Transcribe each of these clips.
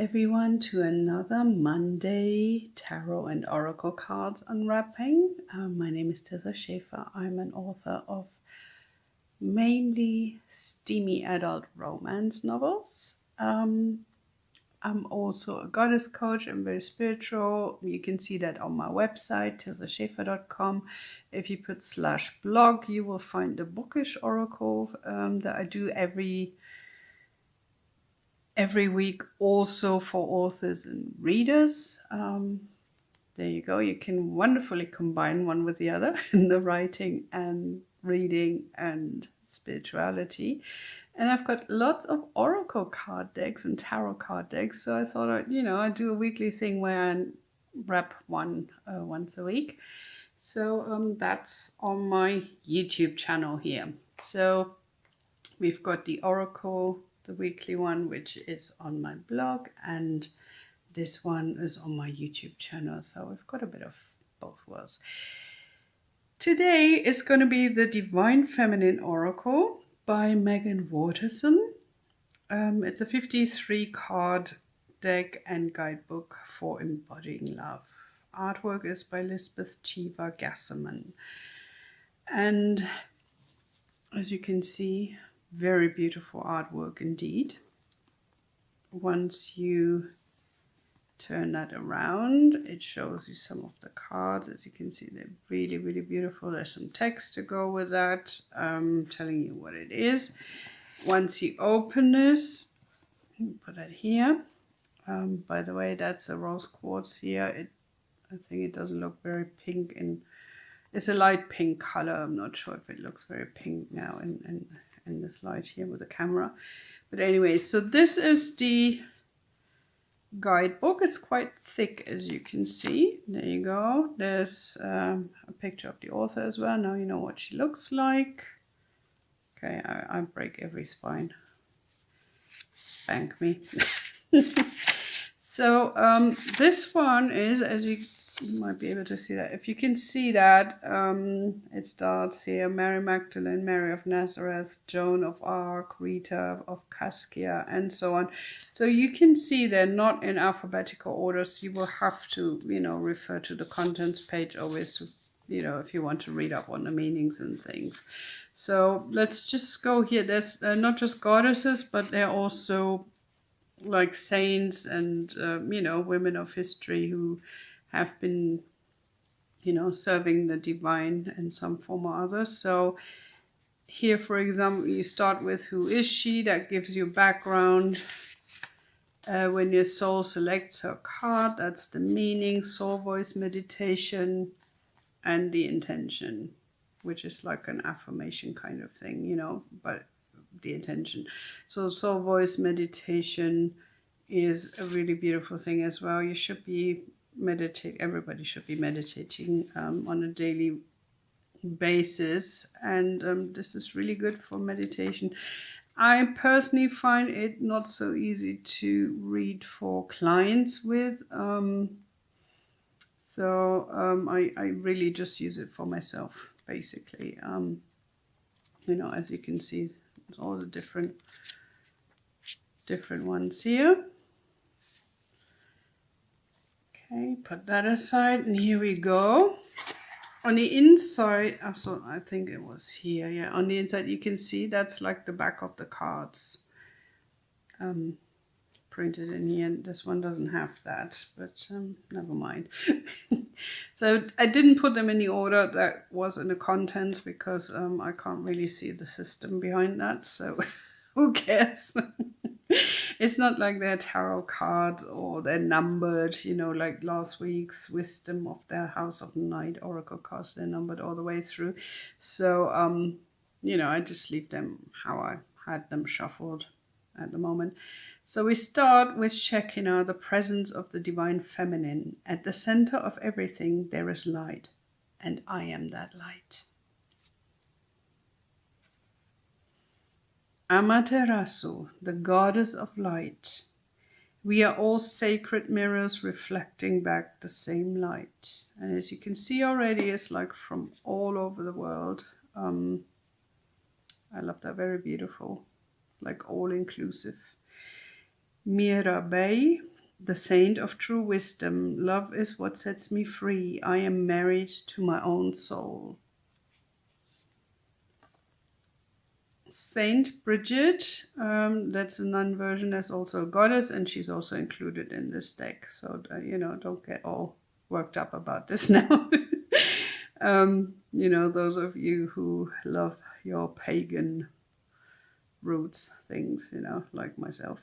everyone to another Monday Tarot and Oracle Cards Unwrapping. My name is Tirza Schaefer. I'm an author of mainly steamy adult romance novels. I'm also a goddess coach and very spiritual. You can see that on my website, tirzaschaefer.com. If you put /blog, you will find the bookish oracle that I do every week, also for authors and readers. There you go. You can wonderfully combine one with the other in the writing and reading and spirituality. And I've got lots of oracle card decks and tarot card decks. So I thought, I'd do a weekly thing where I wrap one once a week. So that's on my YouTube channel here. So we've got the oracle, the weekly one, which is on my blog, and this one is on my YouTube channel. So we've got a bit of both worlds. Today is going to be the Divine Feminine Oracle by Meggan Watterson. It's a 53 card deck and guidebook for embodying love. Artwork is by Lisbeth Cheever Gasserman. And as you can see, very beautiful artwork indeed. Once you turn that around, it shows you some of the cards. As you can see, they're really, really beautiful. There's some text to go with that, telling you what it is. Once you open this, put that here. By the way, that's a rose quartz here. I think it doesn't look very pink. It's a light pink color. I'm not sure if it looks very pink now in this light here with the camera. But anyway, so this is the guidebook. It's quite thick, as you can see. There you go. There's a picture of the author as well. Now you know what she looks like. Okay, I break every spine. Spank me. So this one is, as you might be able to see that. If you can see that, it starts here: Mary Magdalene, Mary of Nazareth, Joan of Arc, Rita of Cascia, and so on. So you can see they're not in alphabetical order, so you will have to, refer to the contents page always to, if you want to read up on the meanings and things. So let's just go here. There's not just goddesses, but they're also like saints and, women of history who have been, serving the divine in some form or other. So here, for example, you start with who is she. That gives you background. When your soul selects her card, that's the meaning, soul voice meditation, and the intention, which is like an affirmation kind of thing, but the intention. So soul voice meditation is a really beautiful thing as well. You should be everybody should be meditating on a daily basis, and this is really good for meditation. I personally find it not so easy to read for clients with, so I really just use it for myself, basically. As you can see, there's all the different ones here. Okay, put that aside, and here we go. On the inside, I think it was here, yeah. On the inside, you can see that's like the back of the cards printed in here. This one doesn't have that, but never mind. So I didn't put them in the order that was in the contents because I can't really see the system behind that, so who cares? It's not like they're tarot cards or they're numbered, like last week's Wisdom of the House of Night oracle cards. They're numbered all the way through. So, I just leave them how I had them shuffled at the moment. So we start with checking out the presence of the Divine Feminine. At the center of everything, there is light, and I am that light. Amaterasu, the goddess of light. We are all sacred mirrors reflecting back the same light. And as you can see already, it's like from all over the world. I love that, very beautiful, like all-inclusive. Mirabai, the saint of true wisdom. Love is what sets me free. I am married to my own soul. Saint Bridget, that's a nun version. There's also a goddess, and she's also included in this deck. So, don't get all worked up about this now. Those of you who love your pagan roots things, like myself.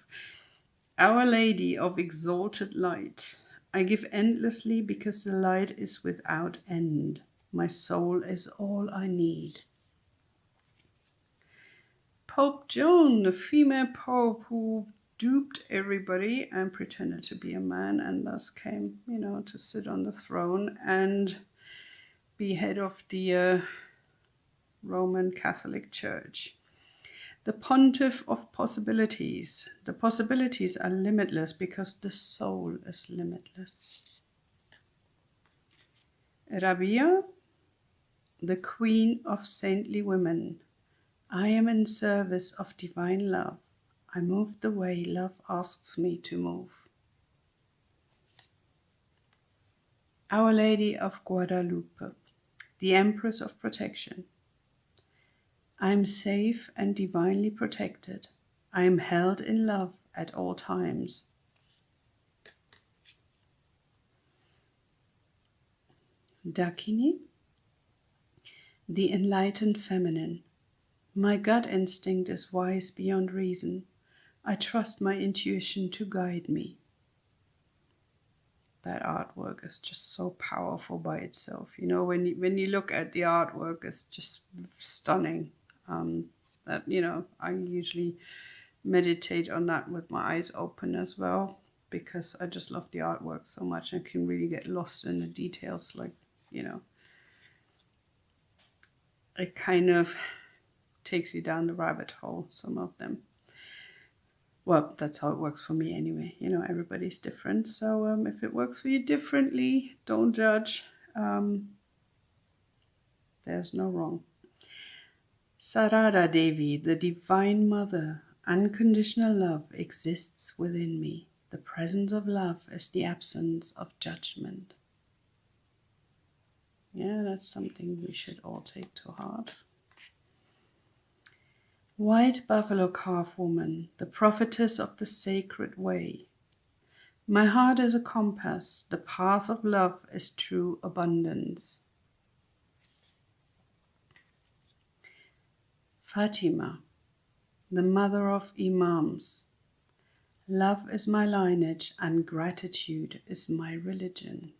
Our Lady of Exalted Light. I give endlessly because the light is without end. My soul is all I need. Pope Joan, the female pope who duped everybody and pretended to be a man and thus came, to sit on the throne and be head of the Roman Catholic Church. The Pontiff of Possibilities. The possibilities are limitless because the soul is limitless. Rabia, the Queen of Saintly Women. I am in service of divine love. I move the way love asks me to move. Our Lady of Guadalupe, the Empress of Protection. I am safe and divinely protected. I am held in love at all times. Dakini, the Enlightened Feminine. My gut instinct is wise beyond reason. I trust my intuition to guide me. That artwork is just so powerful by itself. When you look at the artwork, it's just stunning. I usually meditate on that with my eyes open as well, because I just love the artwork so much and can really get lost in the details. It kind of takes you down the rabbit hole, some of them. Well, that's how it works for me anyway. Everybody's different. So if it works for you differently, don't judge. There's no wrong. Sarada Devi, the Divine Mother. Unconditional love exists within me. The presence of love is the absence of judgment. Yeah, that's something we should all take to heart. White Buffalo Calf Woman, the prophetess of the sacred way. My heart is a compass. The path of love is true abundance. Fatima, the mother of Imams. Love is my lineage and gratitude is my religion.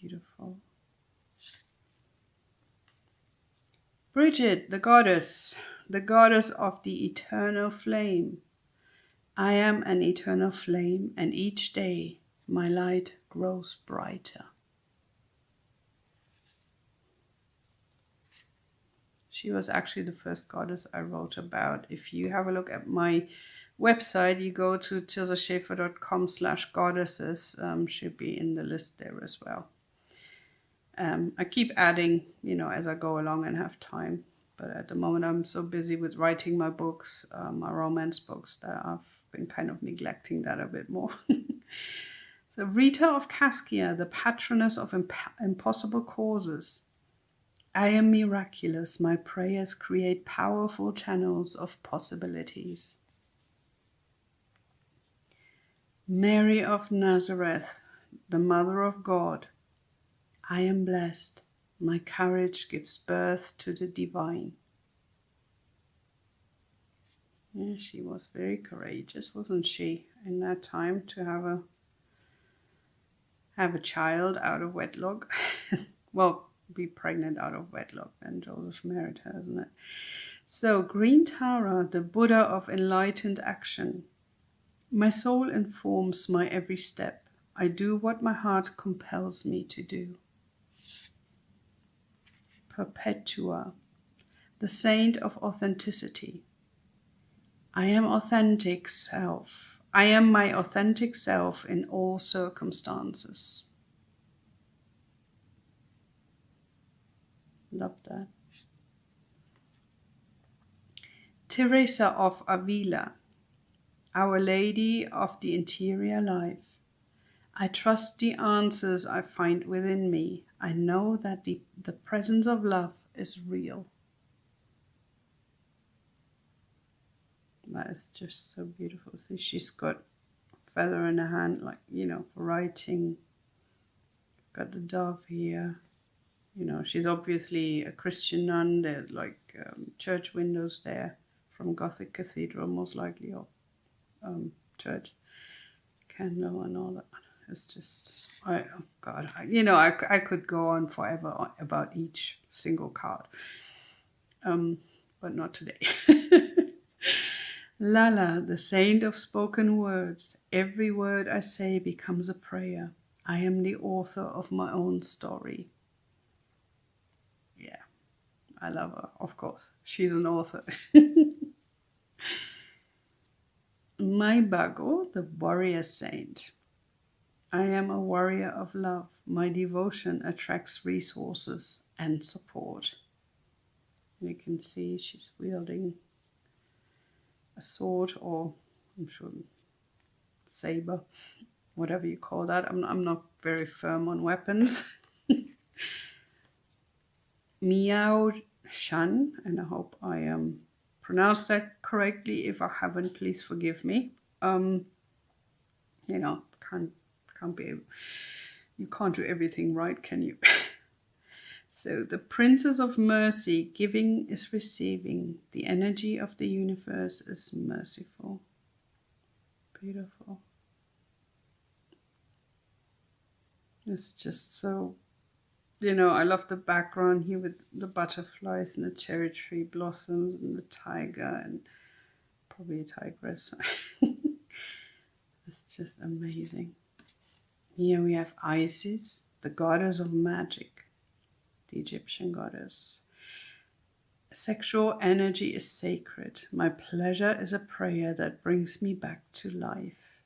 Beautiful. Bridget, the goddess of the eternal flame. I am an eternal flame, and each day my light grows brighter. She was actually the first goddess I wrote about. If you have a look at my website, you go to tirzaschaefer.com/goddesses. She'll be in the list there as well. I keep adding, as I go along and have time. But at the moment, I'm so busy with writing my books, my romance books, that I've been kind of neglecting that a bit more. So Rita of Cascia, the patroness of impossible causes. I am miraculous. My prayers create powerful channels of possibilities. Mary of Nazareth, the Mother of God. I am blessed. My courage gives birth to the divine. Yeah, she was very courageous, wasn't she, in that time, to have a child out of wedlock. Well, be pregnant out of wedlock, and Joseph married her, isn't it? So, Green Tara, the Buddha of enlightened action. My soul informs my every step. I do what my heart compels me to do. Perpetua, the saint of authenticity. I am authentic self. I am my authentic self in all circumstances. Love that. Teresa of Avila. Our Lady of the Interior Life. I trust the answers I find within me. I know that the presence of love is real. That is just so beautiful. See, she's got a feather in her hand, like, for writing. Got the dove here. She's obviously a Christian nun. There's church windows there from Gothic cathedral, most likely, or church candle and all that. It's just, oh God, I could go on forever about each single card, but not today. Lala, the saint of spoken words. Every word I say becomes a prayer. I am the author of my own story. Yeah, I love her, of course. She's an author. My Bago, the warrior saint. I am a warrior of love. My devotion attracts resources and support. You can see she's wielding a sword, or I'm sure saber, whatever you call that. I'm not very firm on weapons. Miao Shan, and I hope I pronounced that correctly. If I haven't, please forgive me. Can't be able, you can't do everything right, can you? So the Princess of Mercy, giving is receiving. The energy of the universe is merciful. Beautiful. It's just so, I love the background here with the butterflies and the cherry tree blossoms and the tiger and probably a tigress. It's just amazing. Here we have Isis, the goddess of magic, the Egyptian goddess. Sexual energy is sacred. My pleasure is a prayer that brings me back to life.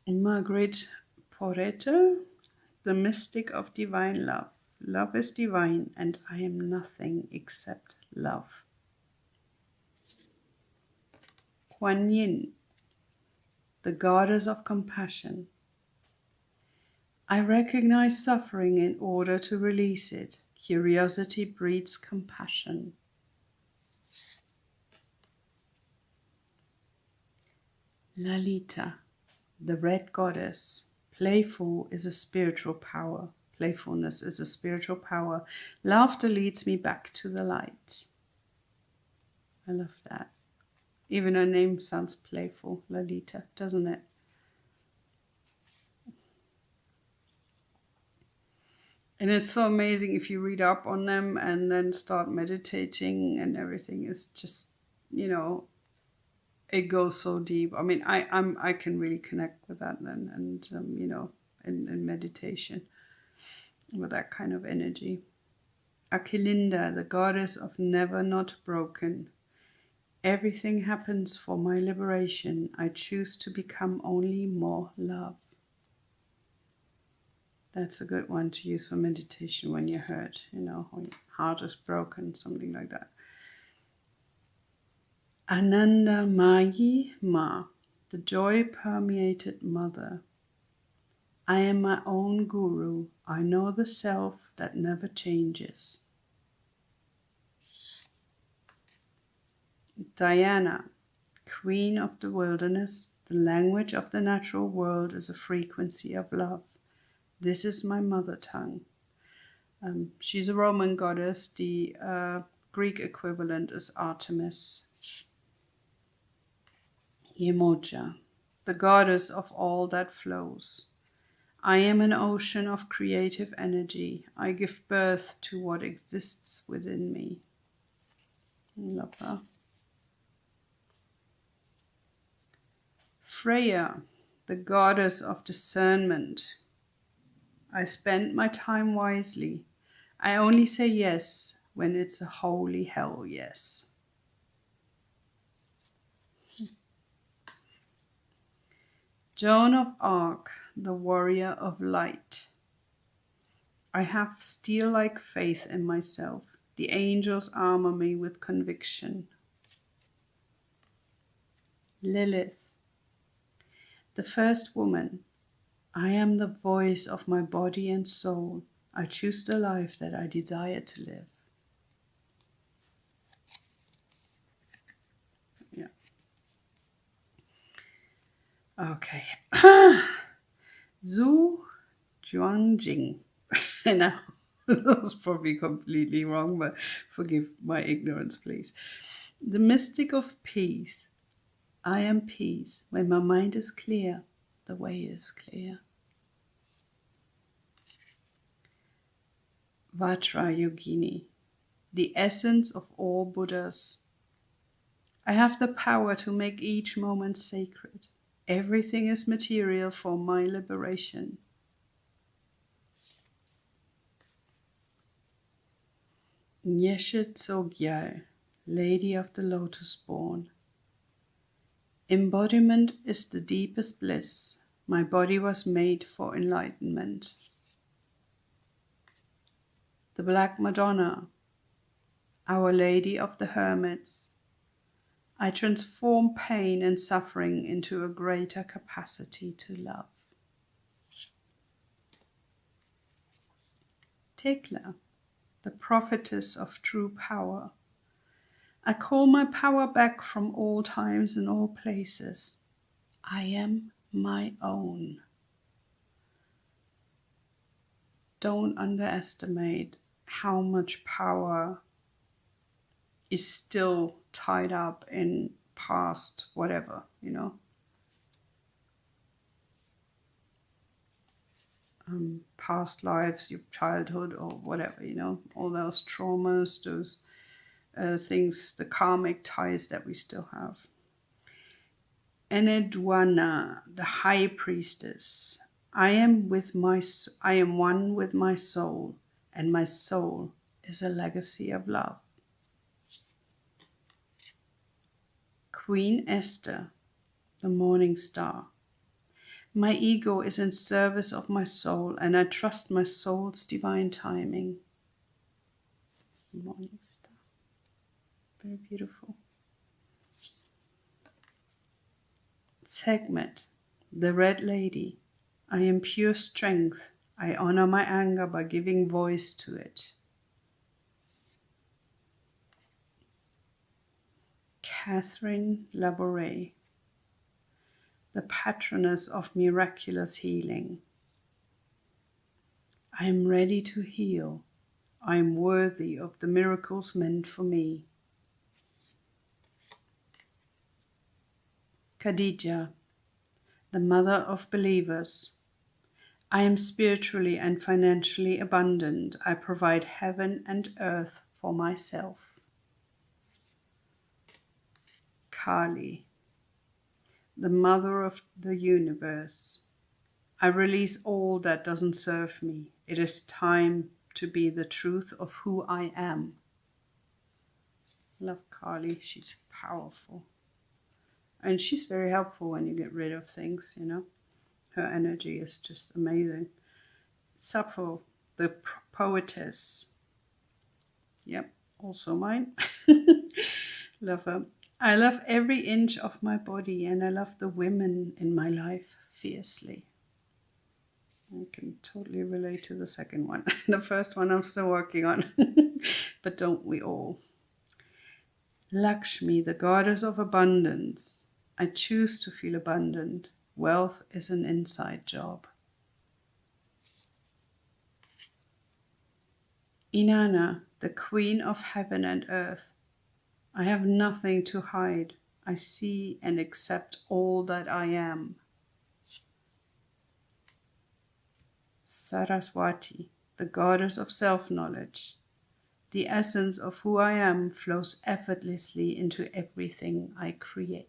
Margaret Porreter, the mystic of divine love. Love is divine, and I am nothing except love. Kuan Yin, the goddess of compassion. I recognize suffering in order to release it. Curiosity breeds compassion. Lalita, the red goddess. Playful is a spiritual power. Playfulness is a spiritual power. Laughter leads me back to the light. I love that. Even her name sounds playful, Lalita, doesn't it? And it's so amazing if you read up on them and then start meditating and everything. It's just, it goes so deep. I mean, I can really connect with that then, and in meditation with that kind of energy. Akilinda, the goddess of never not broken. Everything happens for my liberation. I choose to become only more love. That's a good one to use for meditation when you're hurt, or your heart is broken, something like that. Ananda Mayi Ma, the joy-permeated mother. I am my own guru. I know the self that never changes. Diana, queen of the wilderness. The language of the natural world is a frequency of love. This is my mother tongue. She's a Roman goddess. The Greek equivalent is Artemis. Yemoja, the goddess of all that flows. I am an ocean of creative energy. I give birth to what exists within me. Love her. Freya, the goddess of discernment. I spend my time wisely. I only say yes when it's a holy hell yes. Joan of Arc, the warrior of light. I have steel-like faith in myself. The angels armor me with conviction. Lilith, the first woman. I am the voice of my body and soul. I choose the life that I desire to live. Yeah. Okay. Zhu Juanjing. Now, that was probably completely wrong, but forgive my ignorance, please. The mystic of peace. I am peace. When my mind is clear, the way is clear. Vajrayogini, the essence of all Buddhas. I have the power to make each moment sacred. Everything is material for my liberation. Nyeshe Tsogyal, Lady of the Lotus Born. Embodiment is the deepest bliss. My body was made for enlightenment. The Black Madonna, Our Lady of the Hermits. I transform pain and suffering into a greater capacity to love. Tekla, the prophetess of true power. I call my power back from all times and all places. I am my own. Don't underestimate how much power is still tied up in past whatever, past lives, your childhood or whatever, all those traumas, those things, the karmic ties that we still have. Enedwana, the high priestess. I am one with my soul, and my soul is a legacy of love. Queen Esther, the morning star. My ego is in service of my soul, and I trust my soul's divine timing. It's the morning star. Very beautiful. Sekhmet, the Red Lady. I am pure strength. I honor my anger by giving voice to it. Catherine Labouré, the patroness of miraculous healing. I am ready to heal. I am worthy of the miracles meant for me. Khadija, the mother of believers. I am spiritually and financially abundant. I provide heaven and earth for myself. Kali, the mother of the universe. I release all that doesn't serve me. It is time to be the truth of who I am. Love Kali, she's powerful. And she's very helpful when you get rid of things, Her energy is just amazing. Sappho, the poetess. Yep, also mine. Love her. I love every inch of my body, and I love the women in my life fiercely. I can totally relate to the second one. The first one I'm still working on. But don't we all? Lakshmi, the goddess of abundance. I choose to feel abundant. Wealth is an inside job. Inanna, the queen of heaven and earth. I have nothing to hide. I see and accept all that I am. Saraswati, the goddess of self-knowledge. The essence of who I am flows effortlessly into everything I create.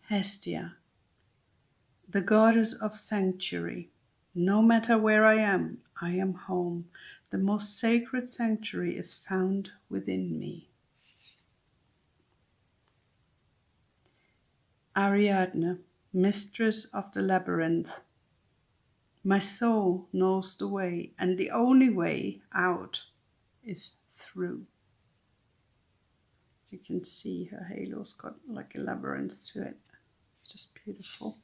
Hestia, the goddess of sanctuary. No matter where I am home. The most sacred sanctuary is found within me. Ariadne, mistress of the labyrinth. My soul knows the way, and the only way out is through. You can see her halo's got like a labyrinth to it. It's just beautiful.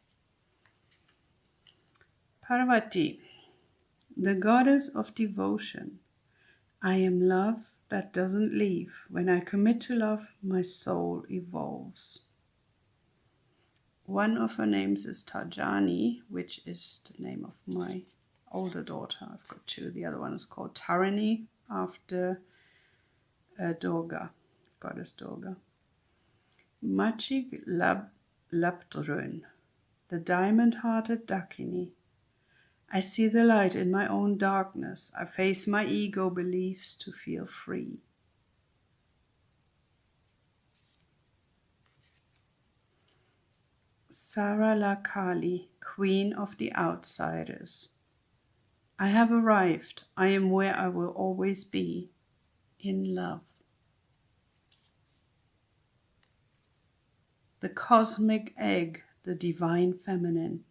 Parvati, the goddess of devotion. I am love that doesn't leave. When I commit to love, my soul evolves. One of her names is Tarjani, which is the name of my older daughter. I've got two. The other one is called Tarini, after Durga, goddess Durga. Machig Lapdrön, the diamond-hearted Dakini. I see the light in my own darkness. I face my ego beliefs to feel free. Sara La Kali, queen of the outsiders. I have arrived. I am where I will always be, in love. The cosmic egg, the divine feminine.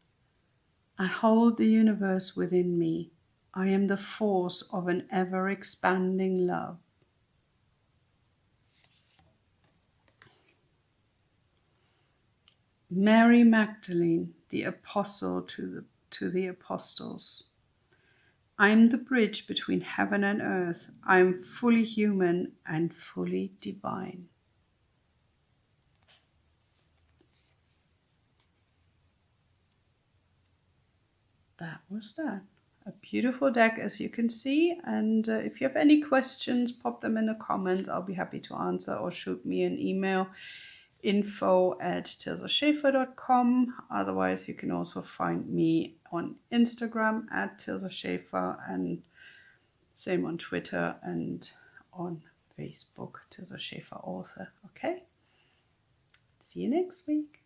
I hold the universe within me. I am the force of an ever-expanding love. Mary Magdalene, the apostle to the apostles. I am the bridge between heaven and earth. I am fully human and fully divine. That was that. A beautiful deck, as you can see. And if you have any questions, pop them in the comments. I'll be happy to answer, or shoot me an email, info@tirzaschaefer.com. Otherwise, you can also find me on Instagram @Tirza Schaefer, and same on Twitter and on Facebook, Tirza Schaefer Author. Okay? See you next week.